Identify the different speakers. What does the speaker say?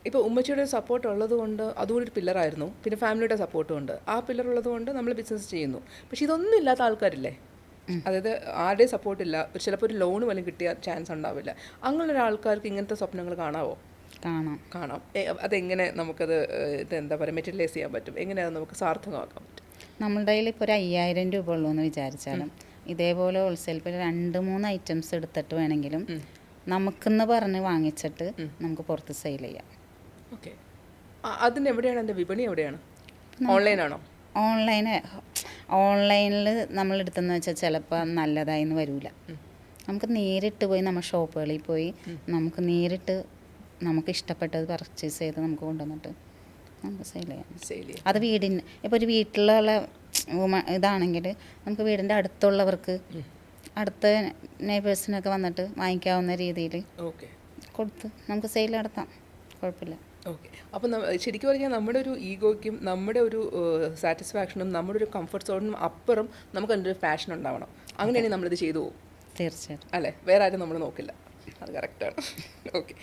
Speaker 1: ഇപ്പോൾ ഉമ്മച്ചിയുടെ സപ്പോർട്ട് ഉള്ളത് കൊണ്ട് അതുകൂടി ഒരു പില്ലറായിരുന്നു. പിന്നെ ഫാമിലിയുടെ സപ്പോർട്ടും ഉണ്ട്. ആ പില്ലർ ഉള്ളത് കൊണ്ട് നമ്മൾ ബിസിനസ് ചെയ്യുന്നു. പക്ഷേ ഇതൊന്നും ഇല്ലാത്ത ആൾക്കാരില്ലേ, അതായത് ആരുടെയും സപ്പോർട്ടില്ല, ചിലപ്പോൾ ഒരു ലോൺ പോലും കിട്ടിയ ചാൻസ് ഉണ്ടാവില്ല. അങ്ങനെയുള്ള ആൾക്കാർക്ക് ഇങ്ങനത്തെ സ്വപ്നങ്ങൾ കാണാവോ?
Speaker 2: കാണാം.
Speaker 1: കാണാം. അതെങ്ങനെ നമുക്കത് ഇത് എന്താ പറയുക മെറ്റീരിയലൈസ് ചെയ്യാൻ പറ്റും, എങ്ങനെയാണ് നമുക്ക് സാർത്ഥകമാക്കാൻ പറ്റും?
Speaker 2: നമ്മളുടെ കയ്യിൽ ഇപ്പോൾ ഒരു 5000 രൂപ ഉള്ളൂ എന്ന് വിചാരിച്ചാലും ഇതേപോലെ ഹോൾസെയിൽ ഇപ്പോൾ 2-3 ഐറ്റംസ് എടുത്തിട്ട് വേണമെങ്കിലും നമുക്കെന്ന് പറഞ്ഞ് വാങ്ങിച്ചിട്ട് നമുക്ക് പുറത്ത് സെയിൽ ചെയ്യാം.
Speaker 1: ഓക്കെ. അതിന് എവിടെയാണ് എൻ്റെ വിപണി, എവിടെയാണ്? ഓൺലൈനാണോ?
Speaker 2: ഓൺലൈനിൽ നമ്മൾ എടുത്തെന്ന് വെച്ചാൽ ചിലപ്പോൾ നല്ലതായിന്ന് വരില്ല. നമുക്ക് നേരിട്ട് പോയി നമ്മൾ ഷോപ്പുകളിൽ പോയി നമുക്ക് നേരിട്ട് നമുക്ക് ഇഷ്ടപ്പെട്ടത് പർച്ചേസ് ചെയ്ത് നമുക്ക് കൊണ്ടുവന്നിട്ട് നമുക്ക് സെയിൽ ചെയ്യാം. അത് വീടിന് ഇപ്പോൾ ഒരു വീട്ടിലുള്ള ഇതാണെങ്കിൽ നമുക്ക് വീടിൻ്റെ അടുത്തുള്ളവർക്ക്, അടുത്ത നെയ്ബേഴ്സിനൊക്കെ വന്നിട്ട് വാങ്ങിക്കാവുന്ന രീതിയിൽ കൊടുത്ത് നമുക്ക് സെയിൽ നടത്താം, കുഴപ്പമില്ല.
Speaker 1: ഓക്കെ. അപ്പം ശരിക്കും പറഞ്ഞാൽ നമ്മുടെ ഒരു ഈഗോയ്ക്കും നമ്മുടെ ഒരു സാറ്റിസ്ഫാക്ഷനും നമ്മുടെ ഒരു കംഫർട്ട് സോണിനും അപ്പുറം നമുക്ക് അതിൻ്റെ ഒരു പാഷൻ ഉണ്ടാവണം. അങ്ങനെയാണെങ്കിൽ നമ്മളിത് ചെയ്തു പോകും.
Speaker 2: തീർച്ചയായിട്ടും.
Speaker 1: അല്ലേ? വേറെ ആരും നമ്മൾ നോക്കില്ല. അത് കറക്റ്റാണ്. ഓക്കെ.